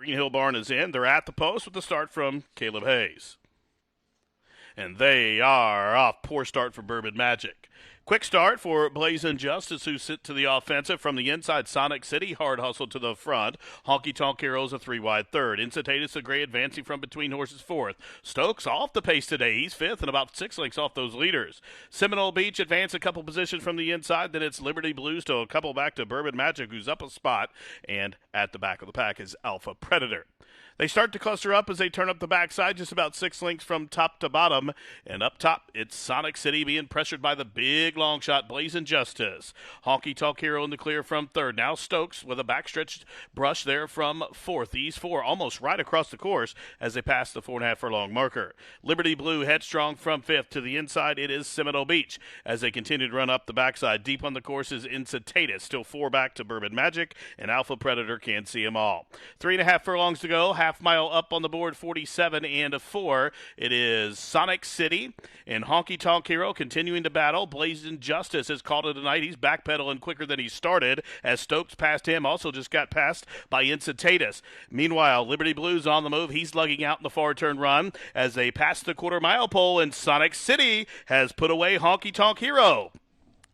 Green Hill Barn is in. They're at the post with the start from Caleb Hayes. And they are off. Poor start for Bourbon Magic. Quick start for Blazing Justice, who sit to the offensive from the inside. Sonic City, hard hustle to the front. Honky Tonk Heroes, a 3-wide third. Incitatus the Gray advancing from between horses fourth. Stokes off the pace today. He's fifth and about 6 lengths off those leaders. Seminole Beach advance a couple positions from the inside. Then it's Liberty Blues to a couple back to Bourbon Magic, who's up a spot. And at the back of the pack is Alpha Predator. They start to cluster up as they turn up the backside, just about 6 lengths from top to bottom. And up top, it's Sonic City being pressured by the big long shot, Blazing Justice. Honky Tonk Hero in the clear from third. Now Stokes with a backstretched brush there from fourth. These four almost right across the course as they pass the 4.5 furlong marker. Liberty Blue headstrong from fifth. To the inside, it is Seminole Beach as they continue to run up the backside. Deep on the course is Incitatus. Still 4 back to Bourbon Magic, and Alpha Predator can't see them all. 3.5 furlongs to go. Half mile up on the board, 47-4. It is Sonic City and Honky Tonk Hero continuing to battle. Blazing Justice has called it a night. He's backpedaling quicker than he started as Stokes passed him. Also just got passed by Incitatus. Meanwhile, Liberty Blues on the move. He's lugging out in the far turn run as they pass the quarter-mile pole, and Sonic City has put away Honky Tonk Hero.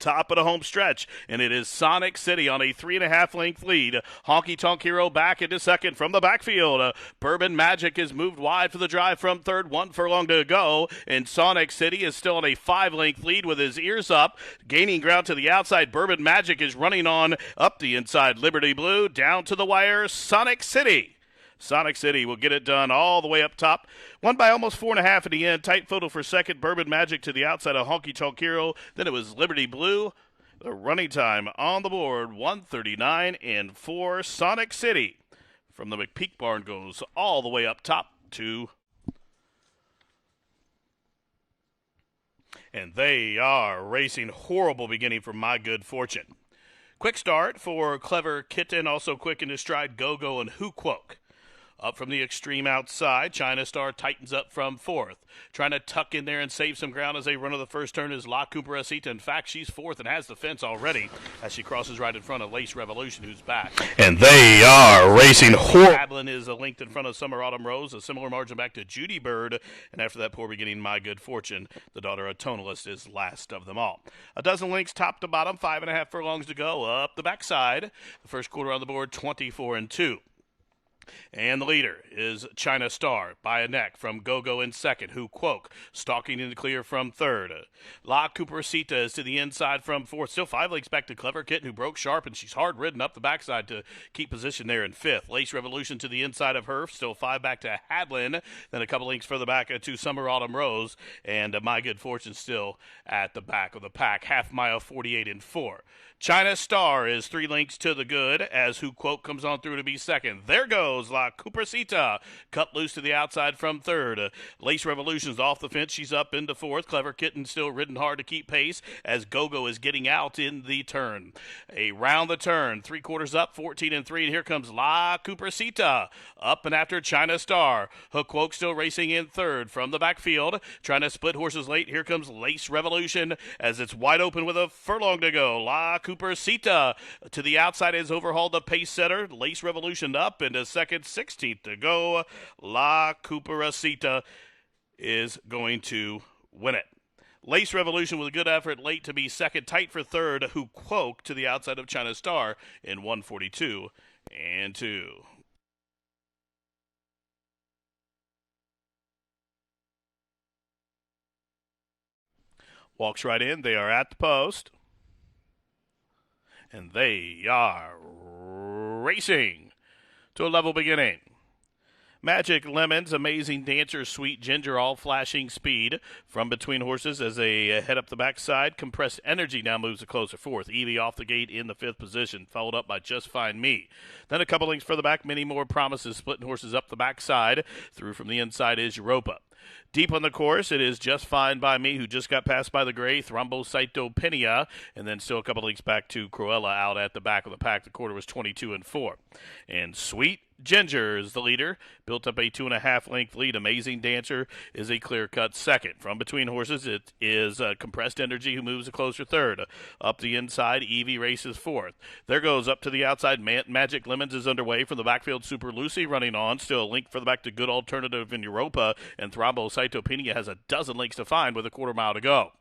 Top of the home stretch, and it is Sonic City on a 3.5 length lead. Honky Tonk Hero back into second from the backfield. Bourbon Magic is moved wide for the drive from third, 1 furlong to go, and Sonic City is still on a 5-length lead with his ears up, gaining ground to the outside. Bourbon Magic is running on up the inside. Liberty Blue down to the wire. Sonic City. Sonic City will get it done all the way up top. Won by almost 4.5 in the end. Tight photo for second. Bourbon Magic to the outside of Honky Tonk Hero. Then it was Liberty Blue. The running time on the board, 1:39.4. Sonic City from the McPeak Barn goes all the way up top to... And they are racing. Horrible beginning for My Good Fortune. Quick start for Clever Kitten. Also quick in his stride, Go-Go and Hookwoke. Up from the extreme outside, China Star tightens up from fourth. Trying to tuck in there and save some ground as they run to the first turn is La Cupracita. In fact, she's fourth and has the fence already as she crosses right in front of Lace Revolution, who's back. And they are racing. Hadlin is a length in front of Summer Autumn Rose, a similar margin back to Judy Bird. And after that poor beginning, My Good Fortune, the daughter of Tonalist, is last of them all. A dozen lengths top to bottom, 5.5 furlongs to go. Up the backside, the first quarter on the board, 24-2. And the leader is China Star by a neck from Go-Go in second. Hookwoke stalking in the clear from third. La Cupracita is to the inside from fourth. Still 5 lengths back to Clever Kitten, who broke sharp, and she's hard ridden up the backside to keep position there in fifth. Lace Revolution to the inside of her. Still 5 back to Hadlin. Then a couple lengths further back to Summer Autumn Rose. And My Good Fortune still at the back of the pack. Half mile, 48-4. China Star is 3 lengths to the good as Hookwoke comes on through to be second. There goes La Cupracita, cut loose to the outside from third. Lace Revolution's off the fence. She's up into fourth. Clever Kitten still ridden hard to keep pace as Go-Go is getting out in the turn. Around the turn, 3/4 up, 14-3, and here comes La Cupracita. Up and after China Star. Hookwoke still racing in third from the backfield. Trying to split horses late. Here comes Lace Revolution as it's wide open with a furlong to go. La Cupracita to the outside has overhauled the pace setter. Lace Revolution up into second, 16th to go. La Cupracita is going to win it. Lace Revolution with a good effort late to be second, tight for third. Hookwoke to the outside of China Star in 1:42-2. Walks right in. They are at the post. And they are racing to a level beginning. Magic Lemons, Amazing Dancer, Sweet Ginger, all flashing speed from between horses as they head up the backside. Compressed Energy now moves a closer fourth. Evie off the gate in the fifth position, followed up by Just Find Me. Then a couple lengths further back, Many More Promises, splitting horses up the backside. Through from the inside is Europa. Deep on the course, it is Just Fine by Me, who just got passed by the gray, Thrombocytopenia, and then still a couple lengths back to Cruella out at the back of the pack. The quarter was 22-4. And Sweet Ginger is the leader, built up a 2.5 length lead. Amazing Dancer is a clear cut second. From between horses, it is Compressed Energy who moves a closer third. Up the inside, Evie races fourth. There goes up to the outside. Magic Lemons is underway from the backfield. Super Lucy running on. Still a link for the back to Good Alternative in Europa, and Thrombocytopenia has a dozen links to find with a quarter mile to go.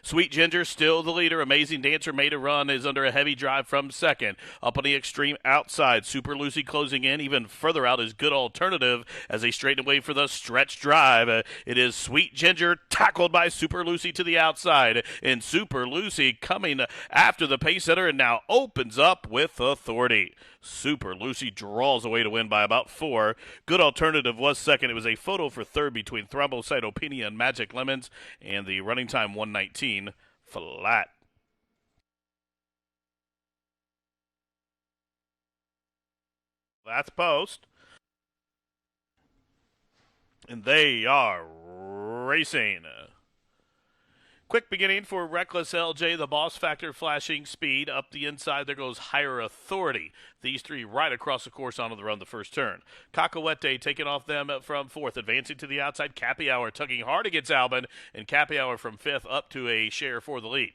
Sweet Ginger still the leader. Amazing Dancer made a run, is under a heavy drive from second. Up on the extreme outside, Super Lucy closing in. Even further out is Good Alternative as they straighten away for the stretch drive. It is Sweet Ginger tackled by Super Lucy to the outside. And Super Lucy coming after the pace setter and now opens up with authority. Super Lucy draws away to win by about 4. Good Alternative was second. It was a photo for third between Thrombocytopenia and Magic Lemons, and the running time 1:19 flat. That's post. And they are racing. Quick beginning for Reckless LJ, the Boss Factor flashing speed. Up the inside, there goes Higher Authority. These three right across the course onto the run the first turn. Cacahuete taking off them from fourth, advancing to the outside. Cappy Hour tugging hard against Albin, and Cappy Hour from fifth up to a share for the lead.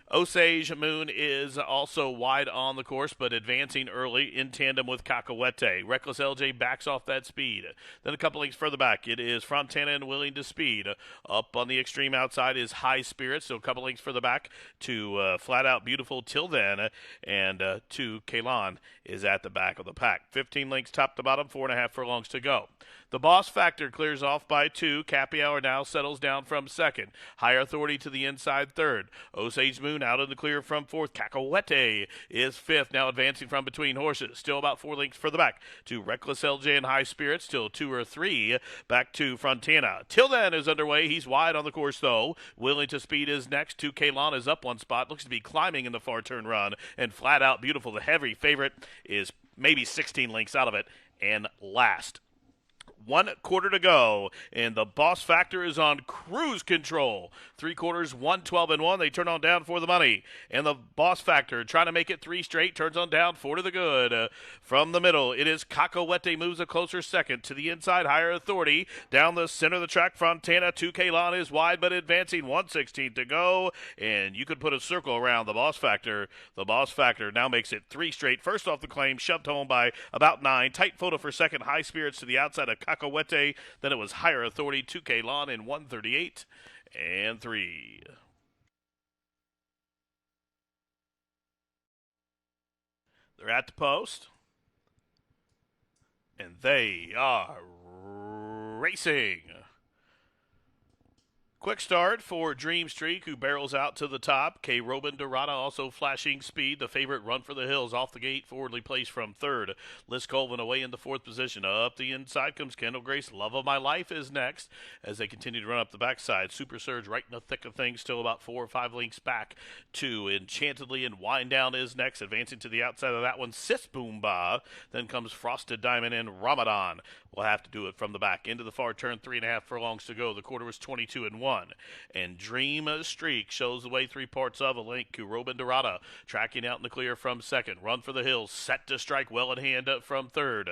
Osage Moon is also wide on the course, but advancing early in tandem with Cacahuete. Reckless LJ backs off that speed. Then a couple lengths further back, it is Frontana and Willing to Speed. Up on the extreme outside is High Spirit, so a couple lengths further back to Flat Out Beautiful Till Then, and to Kalon is at the back of the pack. 15 lengths top to bottom, 4.5 furlongs to go. The Boss Factor clears off by 2. Cappy Hour now settles down from second. Higher Authority to the inside third. Osage Moon out in the clear from fourth. Cacahuete is fifth, now advancing from between horses. Still about 4 lengths further back to Reckless LJ and High Spirit. Still 2 or 3 back to Frontana. Till Then is underway. He's wide on the course, though. Willing to Speed is next. To Kalon is up one spot. Looks to be climbing in the far turn run. And Flat Out Beautiful, the heavy favorite, is maybe 16 lengths out of it. And last. 1/4 to go, and the Boss Factor is on cruise control. 3/4, 112 and 1. They turn on down for the money, and the Boss Factor trying to make it 3 straight, turns on down 4 to the good. From the middle, it is Cacahuete moves a closer second to the inside. Higher Authority down the center of the track. Frontana to Kalon is wide, but advancing. 1:16 to go, and you could put a circle around the Boss Factor. The Boss Factor now makes it 3 straight. First off the claim, shoved home by about 9. Tight photo for second. High Spirits to the outside of Cacahuete. Then it was Higher Authority to Kalon in 1:38 and 3. They're at the post, and they are racing. Quick start for Dream Streak, who barrels out to the top. K. Robin Dorada also flashing speed. The favorite Run for the Hills off the gate, forwardly placed from third. Liz Colvin away in the fourth position. Up the inside comes Kendall Grace. Love of My Life is next as they continue to run up the backside. Super Surge right in the thick of things, still about 4 or 5 lengths back to Enchantedly, and Wind Down is next. Advancing to the outside of that one, Sis Boomba. Then comes Frosted Diamond and Ramadan. We'll have to do it from the back. Into the far turn, 3.5 furlongs to go. The quarter was 22 and 1. And Dream Streak shows the way 3 parts of a link. Kuroba Dorada tracking out in the clear from second. Run for the Hills set to strike well in hand from third.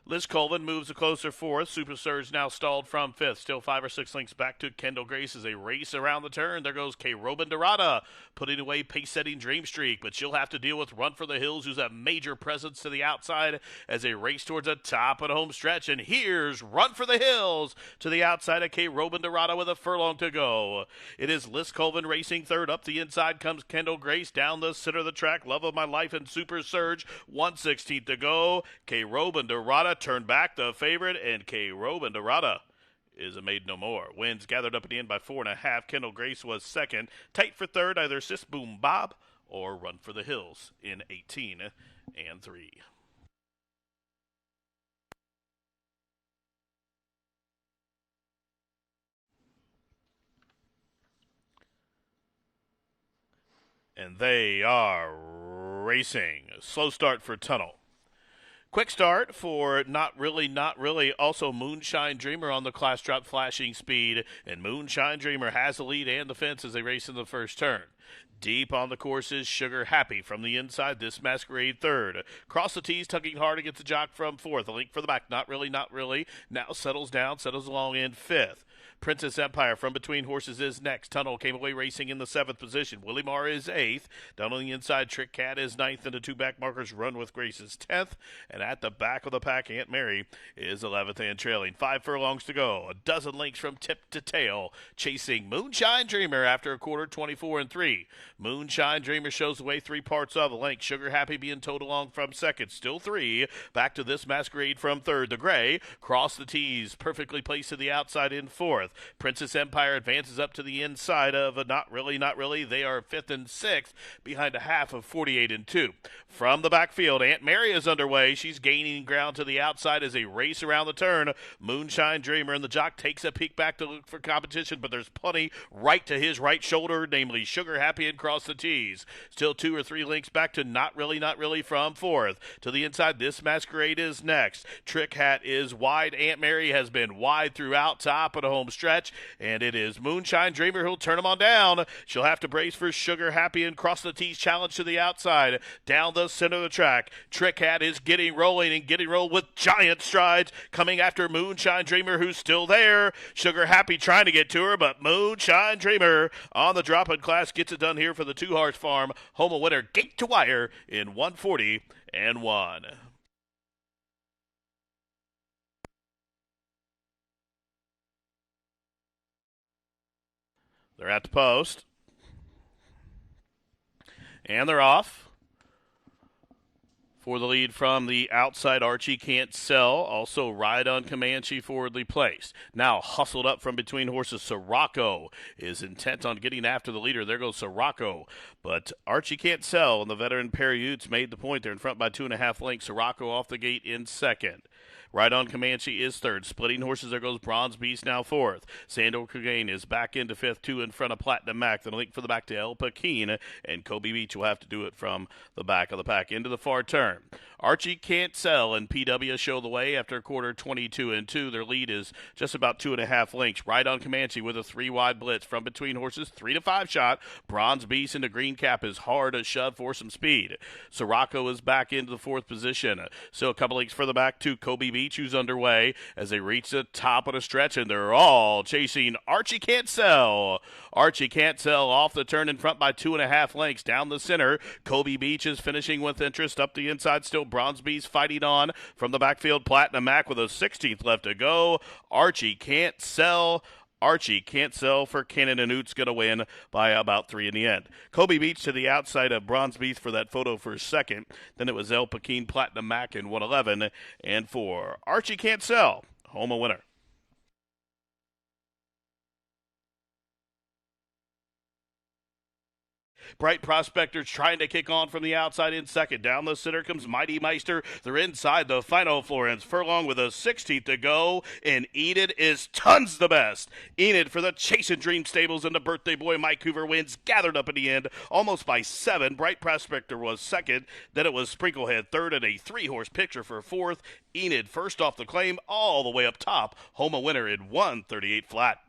Liz Colvin moves a closer fourth. Super Surge now stalled from fifth. Still 5 or 6 lengths back to Kendall Grace as they race around the turn. There goes K. Robin Dorada putting away pace-setting Dream Streak, but she'll have to deal with Run for the Hills, who's a major presence to the outside as they race towards a top and home stretch. And here's Run for the Hills to the outside of K. Robin Dorada with a furlong to go. It is Liz Colvin racing third. Up the inside comes Kendall Grace down the center of the track. Love of My Life and Super Surge. 1:16 to go. K. Robin Dorada turned back the favorite, and K. Robin Dorada is a made no more. Wins gathered up at the end by 4.5. Kendall Grace was second. Tight for third, either Sis Boom Bob or Run for the Hills in 18 and 3. And they are racing. Slow start for Tunnel. Quick start for Not Really, also Moonshine Dreamer on the class drop flashing speed, and Moonshine Dreamer has the lead and the fence as they race in the first turn. Deep on the course is Sugar Happy from the inside. This Masquerade third. Cross the tees, tugging hard against the jock from fourth. A link for the back. Not really, not really. Now settles down, settles along in fifth. Princess Empire from between horses is next. Tunnel came away racing in the seventh position. Willie Marr is eighth. Down on the inside, Trick Cat is ninth, and the two back markers Run with Grace is 10th. And at the back of the pack, Aunt Mary is 11th and trailing. 5 furlongs to go. A dozen lengths from tip to tail. Chasing Moonshine Dreamer after a quarter, 24 and 3. Moonshine Dreamer shows the way 3 parts of the length. Sugar Happy being towed along from second. Still 3. Back to this Masquerade from third. The gray cross the tees. Perfectly placed to the outside in fourth. Princess Empire advances up to the inside of Not Really, Not Really. They are 5th and 6th behind a half of 48 and 2. From the backfield, Aunt Mary is underway. She's gaining ground to the outside as they race around the turn. Moonshine Dreamer and the jock takes a peek back to look for competition, but there's plenty right to his right shoulder, namely Sugar Happy and Cross the Tees. Still 2 or 3 links back to Not Really, Not Really from fourth. To the inside, this Masquerade is next. Trick Hat is wide. Aunt Mary has been wide throughout, top of the home stretch, and it is Moonshine Dreamer who'll turn him on down. She'll have to brace for Sugar Happy and Cross the Tees challenge to the outside. Down the center of the track, Trick Hat is getting rolling and getting rolled with giant strides, coming after Moonshine Dreamer, who's still there. Sugar Happy trying to get to her, but Moonshine Dreamer on the drop-in class gets it done here for the two-horse farm. Home a winner, gate to wire in 140 and 1. They're at the post. And they're off. For the lead from the outside, Archie Can't Sell. Also, Ride on Comanche forwardly placed. Now, hustled up from between horses, Sirocco is intent on getting after the leader. There goes Sirocco. But Archie Can't Sell, and the veteran Perry Utes made the point. They're in front by 2.5 lengths. Sirocco off the gate in second. Ride on Comanche is third. Splitting horses, there goes Bronze Beast now fourth. Sandor Clegane is back into fifth, 2 in front of Platinum Mac. Then a link for the back to El Pekin, and Kobe Beach will have to do it from the back of the pack into the far turn. Archie Can't Sell and PW show the way after a quarter, 22 and 2. Their lead is just about 2.5 lengths. Ride on Comanche with a 3-wide blitz from between horses, 3 to 5 shot. Bronze Beast into green cap is hard a shove for some speed. Sirocco is back into the fourth position. So a couple lengths further back to Kobe Beach, who's underway as they reach the top of the stretch, and they're all chasing Archie Can't Sell. Archie Can't Sell off the turn in front by 2.5 lengths. Down the center, Kobe Beach is finishing with interest. Up the inside, still Bronze Beast fighting on from the backfield. Platinum Mac with a 16th left to go. Archie Can't Sell. Archie Can't Sell for Cannon and Oots, going to win by about 3 in the end. Kobe Beach to the outside of Bronze Beast for that photo for second. Then it was El Pekin, Platinum Mac in 111. And for Archie Can't Sell, home a winner. Bright Prospector trying to kick on from the outside in second. Down the center comes Mighty Meister. They're inside the final Florence furlong with a 16th to go. And Enid is tons the best. Enid for the Chase and Dream Stables, and the birthday boy Mike Hoover wins. Gathered up in the end almost by 7. Bright Prospector was second. Then it was Sprinklehead third, and a 3-horse picture for fourth. Enid first off the claim all the way up top. Home a winner in 138 flat.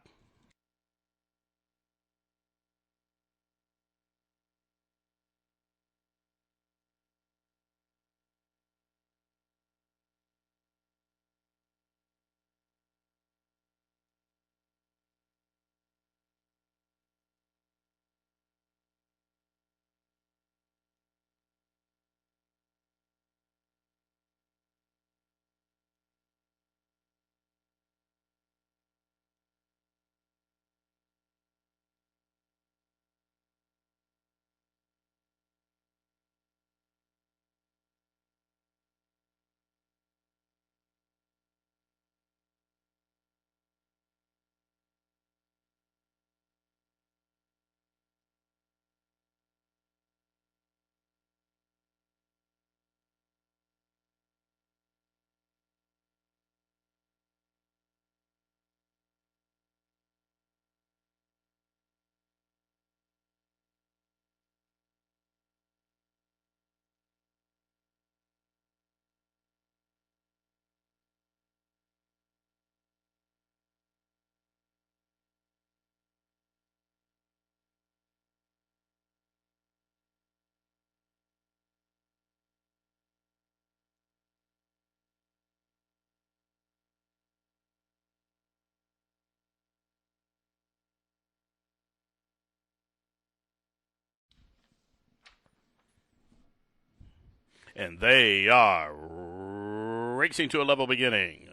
And they are racing to a level beginning.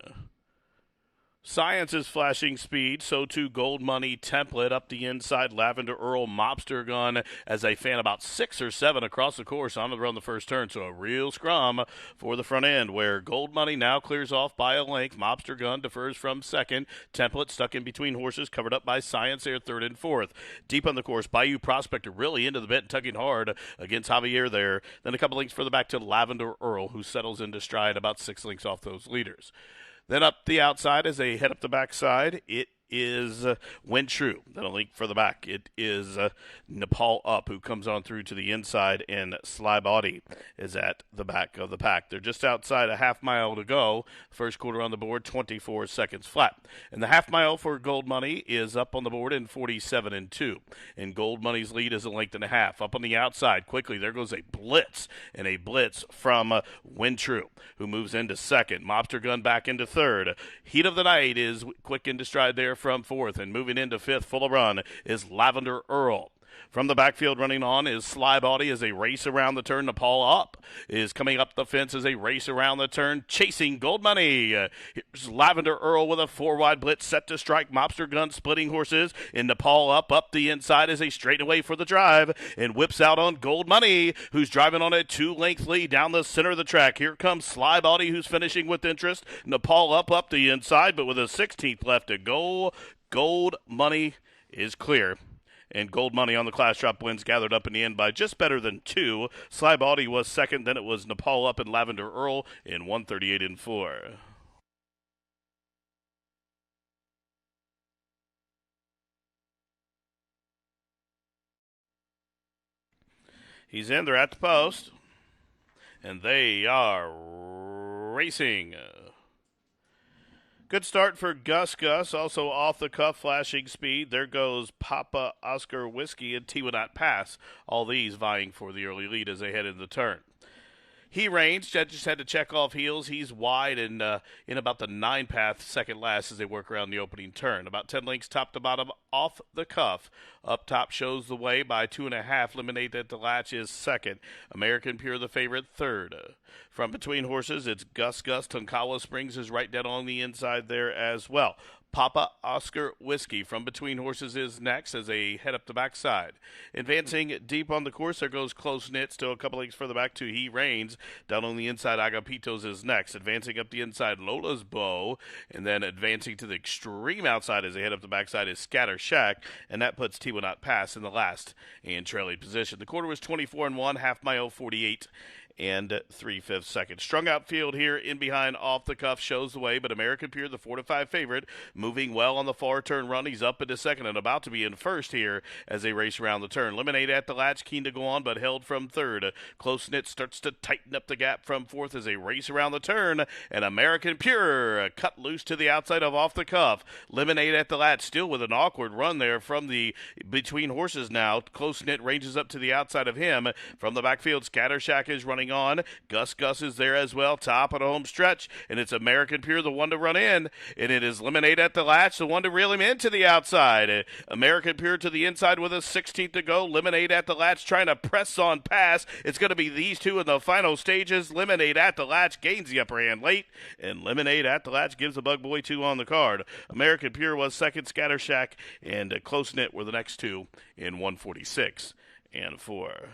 Science is flashing speed, so too Gold Money, Template up the inside, Lavender Earl, Mobster Gun as they fan about 6 or 7 across the course on the first turn. So a real scrum for the front end where Gold Money now clears off by a length. Mobster Gun defers from second. Template stuck in between horses, covered up by Science there, third and fourth. Deep on the course, Bayou Prospector really into the bit and tugging hard against Javier there. Then a couple lengths further back to Lavender Earl, who settles into stride about 6 lengths off those leaders. Then up the outside as they head up the backside, it is Win True. Then a link for the back. It is Nepal Up, who comes on through to the inside, and Sly Body is at the back of the pack. They're just outside a half mile to go. First quarter on the board, 24 seconds flat. And the half mile for Gold Money is up on the board in 47 and 2. And Gold Money's lead is a length and a half. Up on the outside, quickly, there goes a blitz, and a blitz from Win True, who moves into second. Mobster Gun back into third. Heat of the Night is quick into stride there from fourth, and moving into fifth, full of run, is Lavender Earl. From the backfield running on is Sly Body as a race around the turn. Nepal Up is coming up the fence as a race around the turn, chasing Gold Money. Here's Lavender Earl with a 4-wide blitz set to strike. Mobster Gun splitting horses, and Nepal Up the inside as a straightaway for the drive, and whips out on Gold Money, who's driving on a 2-length lead down the center of the track. Here comes Sly Body, who's finishing with interest. Nepal Up the inside, but with a 16th left to go, Gold Money is clear. And Gold Money on the class drop wins gathered up in the end by just better than 2. Sly Body was second, then it was Nepal Up and Lavender Earl in 138 and 4. He's in, they're at the post, and they are racing. Good start for Gus Gus, also off the cuff, flashing speed. There goes Papa Oscar Whiskey and Tiwanat Pass. All these vying for the early lead as they head into the turn. He reigns. Jed just had to check off heels. He's wide and in about the 9-path, second last as they work around the opening turn. About 10 lengths top to bottom off the cuff. Up top shows the way by 2.5. Lemonade at the latch is second. American Pure the favorite third. From between horses, it's Gus Gus. Tonkawa Springs is right down on the inside there as well. Papa Oscar Whiskey from between horses is next as they head up the backside. Advancing deep on the course, there goes Close Knit, still a couple lengths further back to He Reigns. Down on the inside, Agapitos is next. Advancing up the inside, Lola's Bow. And then advancing to the extreme outside as they head up the backside is Scatter Shack. And that puts Tiwanat Pass in the last and trailing position. The quarter was 24 and 1, half mile 48 and 3/5 seconds. Strung out field here in behind off the cuff shows the way, but American Pure, the 4-5 favorite, moving well on the far turn run. He's up into second and about to be in first here as they race around the turn. Lemonade at the latch, keen to go on, but held from third. Close Knit starts to tighten up the gap from fourth as they race around the turn, and American Pure cut loose to the outside of off the cuff. Lemonade at the latch, still with an awkward run there from the between horses now. Close Knit ranges up to the outside of him. From the backfield, Scattershack is running on. Gus Gus is there as well, top of the home stretch, and it's American Pure, the one to run in, and it is Lemonade at the latch, the one to reel him into the outside. American Pure to the inside with a 16th to go. Lemonade at the latch trying to press on pass. It's going to be these two in the final stages. Lemonade at the latch gains the upper hand late, and Lemonade at the latch gives the Bug Boy 2 on the card. American Pure was second, Scattershack and Close Knit were the next two in 146 and 4.